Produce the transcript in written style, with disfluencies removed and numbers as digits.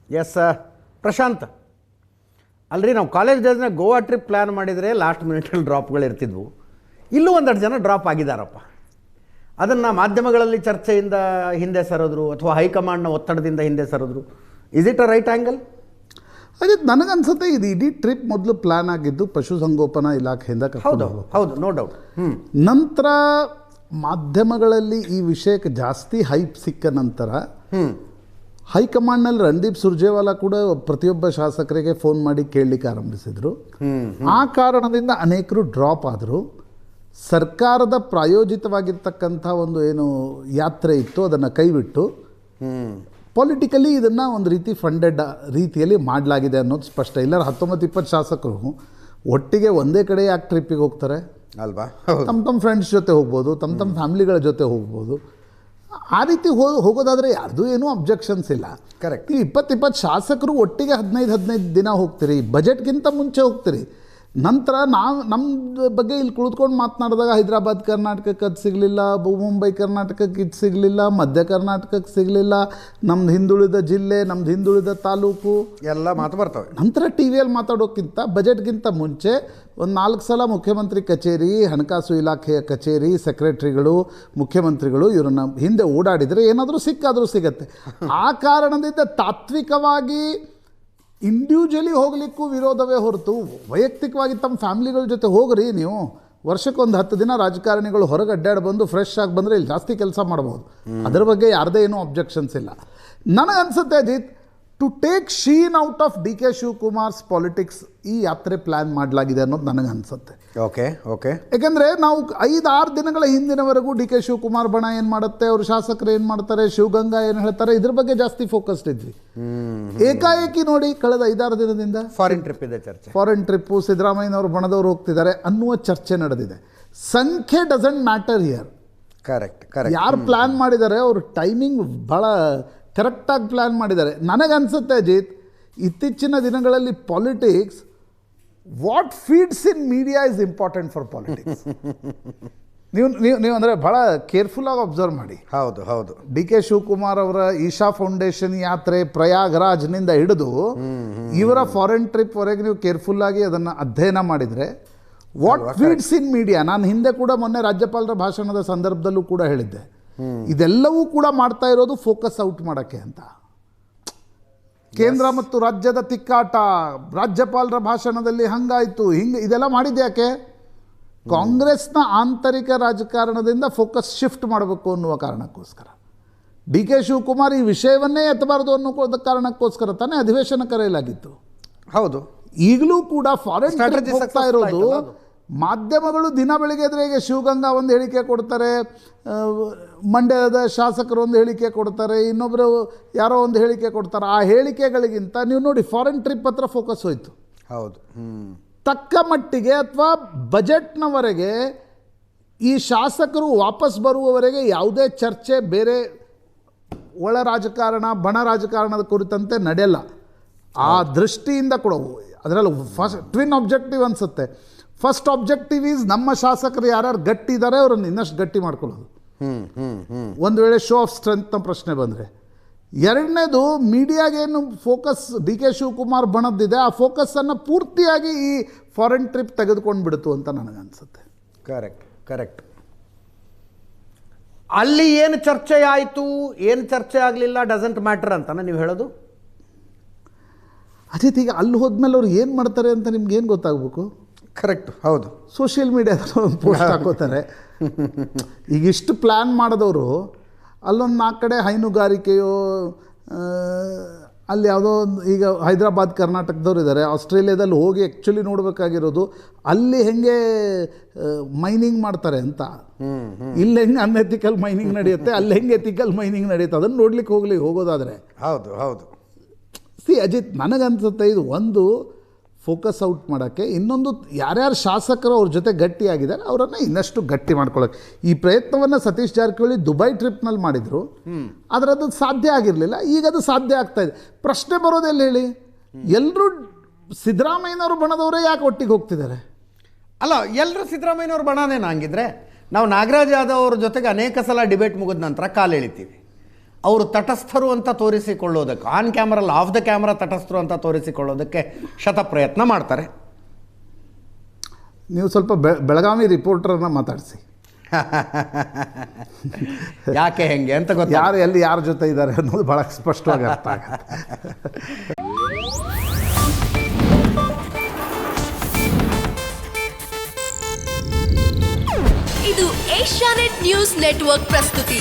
S Prashant, ಅಲ್ರಿ ನಾವು college ಡೇಸ್ನಾಗ Goa trip plan ಮಾಡಿದರೆ ಲಾಸ್ಟ್ ಮಿನಿಟಲ್ಲಿ ಡ್ರಾಪ್ಗಳು ಇರ್ತಿದ್ವು. ಇಲ್ಲೂ ಒಂದಷ್ಟು ಜನ ಡ್ರಾಪ್ ಆಗಿದ್ದಾರಪ್ಪ. ಅದನ್ನು ಮಾಧ್ಯಮಗಳಲ್ಲಿ ಚರ್ಚೆಯಿಂದ ಹಿಂದೆ ಸರಿದ್ರು ಅಥವಾ ಹೈಕಮಾಂಡ್ನ ಒತ್ತಡದಿಂದ ಹಿಂದೆ ಸರಿದ್ರು. Is it a right angle? ಅದೇ ನನಗನ್ಸುತ್ತೆ ಇದು ಇಡೀ ಟ್ರಿಪ್ ಮೊದಲು ಪ್ಲ್ಯಾನ್ ಆಗಿದ್ದು ಪಶುಸಂಗೋಪನಾ ಇಲಾಖೆಯಿಂದ. ಹೌದು ಹೌದು, ನೋ ಡೌಟ್. ನಂತರ ಮಾಧ್ಯಮಗಳಲ್ಲಿ ಈ ವಿಷಯಕ್ಕೆ ಜಾಸ್ತಿ ಹೈಪ್ ಸಿಕ್ಕ ನಂತರ ಹೈಕಮಾಂಡ್ನಲ್ಲಿ ರಣದೀಪ್ ಸುರ್ಜೇವಾಲಾ ಕೂಡ ಪ್ರತಿಯೊಬ್ಬ ಶಾಸಕರಿಗೆ ಫೋನ್ ಮಾಡಿ ಕೇಳಲಿಕ್ಕೆ ಆರಂಭಿಸಿದರು. ಆ ಕಾರಣದಿಂದ ಅನೇಕರು ಡ್ರಾಪ್ ಆದರು. ಸರ್ಕಾರದ ಪ್ರಾಯೋಜಿತವಾಗಿರ್ತಕ್ಕಂಥ ಒಂದು ಏನು ಯಾತ್ರೆ ಇತ್ತು ಅದನ್ನು ಕೈಬಿಟ್ಟು ಪೊಲಿಟಿಕಲಿ ಇದನ್ನು ಒಂದು ರೀತಿ ಫಂಡೆಡ್ ರೀತಿಯಲ್ಲಿ ಮಾಡಲಾಗಿದೆ ಅನ್ನೋದು ಸ್ಪಷ್ಟ. ಇಲ್ಲರ 19-20 ಶಾಸಕರು ಒಟ್ಟಿಗೆ ಒಂದೇ ಕಡೆ ಯಾಕೆ ಟ್ರಿಪ್ಪಿಗೆ ಹೋಗ್ತಾರೆ ಅಲ್ವಾ? ತಮ್ಮ ಫ್ರೆಂಡ್ಸ್ ಜೊತೆ ಹೋಗ್ಬೋದು, ತಮ್ಮ ಫ್ಯಾಮಿಲಿಗಳ ಜೊತೆ ಹೋಗ್ಬೋದು. ಆ ರೀತಿ ಹೋಗೋದಾದರೆ ಯಾರ್ದು ಏನೂ ಅಬ್ಜೆಕ್ಷನ್ಸ್ ಇಲ್ಲ. ಕರೆಕ್ಟ್. ಈ 20-20 ಶಾಸಕರು ಒಟ್ಟಿಗೆ 15 ದಿನ ಹೋಗ್ತೀರಿ, ಬಜೆಟ್ಗಿಂತ ಮುಂಚೆ ಹೋಗ್ತೀರಿ. ನಂತರ ನಮ್ಮ ಬಗ್ಗೆ ಇಲ್ಲಿ ಕುಳಿತುಕೊಂಡು ಮಾತನಾಡಿದಾಗ ಹೈದರಾಬಾದ್ ಕರ್ನಾಟಕಕ್ಕೆ ಅದು ಸಿಗಲಿಲ್ಲ, ಮುಂಬೈ ಕರ್ನಾಟಕಕ್ಕೆ ಇದು ಸಿಗಲಿಲ್ಲ, ಮಧ್ಯ ಕರ್ನಾಟಕಕ್ಕೆ ಸಿಗಲಿಲ್ಲ, ನಮ್ದು ಹಿಂದುಳಿದ ಜಿಲ್ಲೆ, ನಮ್ದು ಹಿಂದುಳಿದ ತಾಲೂಕು ಎಲ್ಲ ಮಾತು ಬರ್ತವೆ. ನಂತರ ಟಿ ವಿಯಲ್ಲಿ ಮಾತಾಡೋಕ್ಕಿಂತ ಬಜೆಟ್ಗಿಂತ ಮುಂಚೆ ಒಂದು 4 ಸಲ ಮುಖ್ಯಮಂತ್ರಿ ಕಚೇರಿ, ಹಣಕಾಸು ಇಲಾಖೆಯ ಕಚೇರಿ, ಸೆಕ್ರೆಟರಿಗಳು, ಮುಖ್ಯಮಂತ್ರಿಗಳು ಇವರನ್ನು ಹಿಂದೆ ಓಡಾಡಿದರೆ ಏನಾದರೂ ಸಿಕ್ಕಾದರೂ ಸಿಗತ್ತೆ. ಆ ಕಾರಣದಿಂದ ತಾತ್ವಿಕವಾಗಿ ಇಂಡಿವಿಜುವಲಿ ಹೋಗಲಿಕ್ಕೂ ವಿರೋಧವೇ ಹೊರತು ವೈಯಕ್ತಿಕವಾಗಿ ತಮ್ಮ ಫ್ಯಾಮಿಲಿಗಳ ಜೊತೆ ಹೋಗ್ರಿ. ನೀವು ವರ್ಷಕ್ಕೊಂದು 10 ದಿನ ರಾಜಕಾರಣಿಗಳು ಹೊರಗೆ ಅಡ್ಡಾಡಿ ಬಂದು ಫ್ರೆಶ್ ಆಗಿ ಬಂದರೆ ಇಲ್ಲಿ ಜಾಸ್ತಿ ಕೆಲಸ ಮಾಡ್ಬೋದು. ಅದರ ಬಗ್ಗೆ ಯಾರದೇ ಏನೂ ಅಬ್ಜೆಕ್ಷನ್ಸ್ ಇಲ್ಲ. ನನಗನ್ಸುತ್ತೆ Ajit, to take sheen out of D K Shivakumar's politics ಈ ಯಾತ್ರೆ ಪ್ಲ್ಯಾನ್ ಮಾಡಲಾಗಿದೆ ಅನ್ನೋದು ನನಗನ್ಸುತ್ತೆ. Okay okay. ಯಾಕೆಂದರೆ ನಾವು 5-6 ದಿನಗಳ ಹಿಂದಿನವರೆಗೂ ಡಿ ಕೆ ಶಿವಕುಮಾರ್ ಬಣ ಏನು ಮಾಡುತ್ತೆ, ಅವರು ಶಾಸಕರು ಏನು ಮಾಡ್ತಾರೆ, ಶಿವಗಂಗಾ ಏನು ಹೇಳ್ತಾರೆ, ಇದ್ರ ಬಗ್ಗೆ ಜಾಸ್ತಿ ಫೋಕಸ್ಡ್ ಇದ್ವಿ. ಏಕಾಏಕಿ ನೋಡಿ ಕಳೆದ 5-6 ದಿನದಿಂದ ಫಾರಿನ್ ಟ್ರಿಪ್ ಇದೆ ಚರ್ಚೆ. ಫಾರಿನ್ ಟ್ರಿಪ್ಪು, ಸಿದ್ದರಾಮಯ್ಯನವರು ಬಣದವರು ಹೋಗ್ತಿದ್ದಾರೆ ಅನ್ನುವ ಚರ್ಚೆ ನಡೆದಿದೆ. ಸಂಖ್ಯೆ doesn't matter here. Correct correct. ಯಾರು ಪ್ಲ್ಯಾನ್ ಮಾಡಿದ್ದಾರೆ ಅವರು ಟೈಮಿಂಗ್ ಭಾಳ ಕರೆಕ್ಟಾಗಿ ಪ್ಲ್ಯಾನ್ ಮಾಡಿದ್ದಾರೆ. ನನಗನ್ಸುತ್ತೆ ಅಜಿತ್, ಇತ್ತೀಚಿನ ದಿನಗಳಲ್ಲಿ politics, what feeds in media is important for politics. ನೀವು ಅಂದರೆ ಭಾಳ ಕೇರ್ಫುಲ್ಲಾಗಿ ಅಬ್ಸರ್ವ್ ಮಾಡಿ. ಹೌದು ಹೌದು. ಡಿ ಕೆ ಶಿವಕುಮಾರ್ ಅವರ ಈಶಾ ಫೌಂಡೇಶನ್ ಯಾತ್ರೆ ಪ್ರಯಾಗ್ರಾಜ್ನಿಂದ ಹಿಡಿದು ಇವರ ಫಾರಿನ್ ಟ್ರಿಪ್ವರೆಗೆ ನೀವು ಕೇರ್ಫುಲ್ಲಾಗಿ ಅದನ್ನು ಅಧ್ಯಯನ ಮಾಡಿದರೆ ವಾಟ್ ಫೀಡ್ಸ್ ಇನ್ ಮೀಡಿಯಾ. ನಾನು ಹಿಂದೆ ಕೂಡ ಮೊನ್ನೆ ರಾಜ್ಯಪಾಲರ ಭಾಷಣದ ಸಂದರ್ಭದಲ್ಲೂ ಕೂಡ ಹೇಳಿದ್ದೆ, ಇದೆಲ್ಲವೂ ಕೂಡ ಮಾಡ್ತಾ ಇರೋದು ಫೋಕಸ್ ಔಟ್ ಮಾಡೋಕ್ಕೆ ಅಂತ. ಕೇಂದ್ರ ಮತ್ತು ರಾಜ್ಯದ ತಿಕ್ಕಾಟ, ರಾಜ್ಯಪಾಲರ ಭಾಷಣದಲ್ಲಿ ಹಂಗಾಯಿತು ಹಿಂಗೆ, ಇದೆಲ್ಲ ಮಾಡಿದ್ಯಾಕೆ? ಕಾಂಗ್ರೆಸ್ನ ಆಂತರಿಕ ರಾಜಕಾರಣದಿಂದ ಫೋಕಸ್ ಶಿಫ್ಟ್ ಮಾಡಬೇಕು ಅನ್ನುವ ಕಾರಣಕ್ಕೋಸ್ಕರ. ಡಿ ಕೆ ಶಿವಕುಮಾರ್ ಈ ವಿಷಯವನ್ನೇ ಎತ್ತಬಾರ್ದು ಅನ್ನೋ ಕಾರಣಕ್ಕೋಸ್ಕರ ತಾನೇ ಅಧಿವೇಶನ ಕರೆಯಲಾಗಿತ್ತು. ಹೌದು. ಈಗಲೂ ಕೂಡ ಫಾರಿನ್ ಟ್ರಿಪ್ ಹೋಗ್ತಾ ಇರೋದು. ಮಾಧ್ಯಮಗಳು ದಿನ ಬೆಳಿಗ್ಗೆ ಎದ್ರೆ ಈಗ ಶಿವಗಂಗಾ ಒಂದು ಹೇಳಿಕೆ ಕೊಡ್ತಾರೆ, ಮಂಡ್ಯದ ಶಾಸಕರು ಒಂದು ಹೇಳಿಕೆ ಕೊಡ್ತಾರೆ, ಇನ್ನೊಬ್ಬರು ಯಾರೋ ಒಂದು ಹೇಳಿಕೆ ಕೊಡ್ತಾರೆ. ಆ ಹೇಳಿಕೆಗಳಿಗಿಂತ ನೀವು ನೋಡಿ ಫಾರಿನ್ ಟ್ರಿಪ್ ಹತ್ರ ಫೋಕಸ್ ಹೋಯಿತು. ಹೌದು. ತಕ್ಕ ಮಟ್ಟಿಗೆ ಅಥವಾ ಬಜೆಟ್ನವರೆಗೆ ಈ ಶಾಸಕರು ವಾಪಸ್ ಬರುವವರೆಗೆ ಯಾವುದೇ ಚರ್ಚೆ ಬೇರೆ ಒಳ ರಾಜಕಾರಣ, ಬಣ ರಾಜಕಾರಣದ ಕುರಿತಂತೆ ನಡೆಯಲ್ಲ. ಆ ದೃಷ್ಟಿಯಿಂದ ಕೂಡ ಅದರಲ್ಲಿ ಫಸ್ಟ್ ಟ್ವಿನ್ ಆಬ್ಜೆಕ್ಟಿವ್ ಅನಿಸುತ್ತೆ. ಫಸ್ಟ್ ಆಬ್ಜೆಕ್ಟಿವ್ ಈಸ್ ನಮ್ಮ ಶಾಸಕರು ಯಾರ್ಯಾರು ಗಟ್ಟಿ ಇದ್ದಾರೆ ಅವರನ್ನು ಇನ್ನಷ್ಟು ಗಟ್ಟಿ ಮಾಡ್ಕೊಳ್ಳೋದು, ಒಂದು ವೇಳೆ ಶೋ ಆಫ್ ಸ್ಟ್ರೆಂತ್ನ ಪ್ರಶ್ನೆ ಬಂದರೆ. ಎರಡನೇದು, ಮೀಡಿಯಾಗೇನು ಫೋಕಸ್ ಡಿ ಕೆ ಶಿವಕುಮಾರ್ ಬಣದ್ದಿದೆ ಆ ಫೋಕಸ್ಸನ್ನು ಪೂರ್ತಿಯಾಗಿ ಈ ಫಾರಿನ್ ಟ್ರಿಪ್ ತೆಗೆದುಕೊಂಡು ಬಿಡ್ತು ಅಂತ ನನಗನ್ಸುತ್ತೆ. Correct correct. ಅಲ್ಲಿ ಏನು ಚರ್ಚೆ ಆಯಿತು, ಏನು ಚರ್ಚೆ ಆಗಲಿಲ್ಲ, ಡಸಂಟ್ ಮ್ಯಾಟರ್ ಅಂತಾನೆ ನೀವು ಹೇಳೋದು? ಅದೇ ಈಗ ಅಲ್ಲಿ ಹೋದ್ಮೇಲೆ ಅವ್ರು ಏನು ಮಾಡ್ತಾರೆ ಅಂತ ನಿಮ್ಗೇನು ಗೊತ್ತಾಗಬೇಕು? ಕರೆಕ್ಟ್. ಹೌದು. ಸೋಷಿಯಲ್ ಮೀಡಿಯಾದಲ್ಲಿ ಒಂದು ಪೋಸ್ಟ್ ಹಾಕೋತಾರೆ. ಈಗ ಇಷ್ಟು ಪ್ಲ್ಯಾನ್ ಮಾಡಿದವರು ಅಲ್ಲೊಂದು 4 ಕಡೆ ಹೈನುಗಾರಿಕೆಯೋ, ಅಲ್ಲಿ ಯಾವುದೋ ಈಗ ಹೈದರಾಬಾದ್ ಕರ್ನಾಟಕದವ್ರು ಇದ್ದಾರೆ, ಆಸ್ಟ್ರೇಲಿಯಾದಲ್ಲಿ ಹೋಗಿ ಆ್ಯಕ್ಚುಲಿ ನೋಡಬೇಕಾಗಿರೋದು ಅಲ್ಲಿ ಹೆಂಗೆ ಮೈನಿಂಗ್ ಮಾಡ್ತಾರೆ ಅಂತ. ಇಲ್ಲಿ ಹೆಂಗೆ ಅನ್ಎಥಿಕಲ್ ಮೈನಿಂಗ್ ನಡೆಯುತ್ತೆ, ಅಲ್ಲಿ ಹೆಂಗೆ ಎಥಿಕಲ್ ಮೈನಿಂಗ್ ನಡೆಯುತ್ತೆ, ಅದನ್ನು ನೋಡ್ಲಿಕ್ಕೆ ಹೋಗೋದಾದರೆ. ಹೌದು ಹೌದು. ಅಜಿತ್, ನನಗನ್ಸುತ್ತೆ ಇದು ಒಂದು ಫೋಕಸ್ ಔಟ್ ಮಾಡೋಕ್ಕೆ. ಇನ್ನೊಂದು, ಯಾರ್ಯಾರು ಶಾಸಕರು ಅವ್ರ ಜೊತೆ ಗಟ್ಟಿಯಾಗಿದ್ದಾರೆ ಅವರನ್ನು ಇನ್ನಷ್ಟು ಗಟ್ಟಿ ಮಾಡ್ಕೊಳ್ಳೋಕ್ಕೆ. ಈ ಪ್ರಯತ್ನವನ್ನು ಸತೀಶ್ ಜಾರಕಿಹೊಳಿ ದುಬೈ ಟ್ರಿಪ್ನಲ್ಲಿ ಮಾಡಿದರು, ಆದರೆ ಅದು ಸಾಧ್ಯ ಆಗಿರಲಿಲ್ಲ. ಈಗ ಅದು ಸಾಧ್ಯ ಆಗ್ತಾಯಿದೆ. ಪ್ರಶ್ನೆ ಬರೋದೆಲ್ಲ ಹೇಳಿ, ಎಲ್ಲರೂ ಸಿದ್ದರಾಮಯ್ಯನವರು ಬಣದವರೇ ಯಾಕೆ ಒಟ್ಟಿಗೆ ಹೋಗ್ತಿದ್ದಾರೆ? ಅಲ್ಲ, ಎಲ್ಲರೂ ಸಿದ್ದರಾಮಯ್ಯನವ್ರ ಬಣನೇನು? ಹಂಗಿದ್ರೆ ನಾವು ನಾಗರಾಜ್ ಯಾದವ್ ಅವ್ರ ಜೊತೆಗೆ ಅನೇಕ ಸಲ ಡಿಬೇಟ್ ಮುಗಿದ ನಂತರ ಕಾಲು ಎಳಿತೀವಿ. ಅವರು ತಟಸ್ಥರು ಅಂತ ತೋರಿಸಿಕೊಳ್ಳೋದಕ್ಕೆ, ಆನ್ ಕ್ಯಾಮ್ರಲ್ಲಿ ಆಫ್ ದ ಕ್ಯಾಮ್ರಾ ತಟಸ್ಥರು ಅಂತ ತೋರಿಸಿಕೊಳ್ಳೋದಕ್ಕೆ ಶತಪ್ರಯತ್ನ ಮಾಡ್ತಾರೆ. ನೀವು ಸ್ವಲ್ಪ ಬೆಳಗಾವಿ ರಿಪೋರ್ಟರ್ನ ಮಾತಾಡಿಸಿ. ಯಾಕೆ ಹೆಂಗೆ ಅಂತ ಗೊತ್ತು, ಯಾರು ಎಲ್ಲಿ ಯಾರ ಜೊತೆ ಇದ್ದಾರೆ ಅನ್ನೋದು ಭಾಳ ಸ್ಪಷ್ಟವಾಗಿ ಅರ್ಥ ಆಗುತ್ತೆ. ಇದು ಏಷ್ಯಾನೆಟ್ ನ್ಯೂಸ್ ನೆಟ್ವರ್ಕ್ ಪ್ರಸ್ತುತಿ.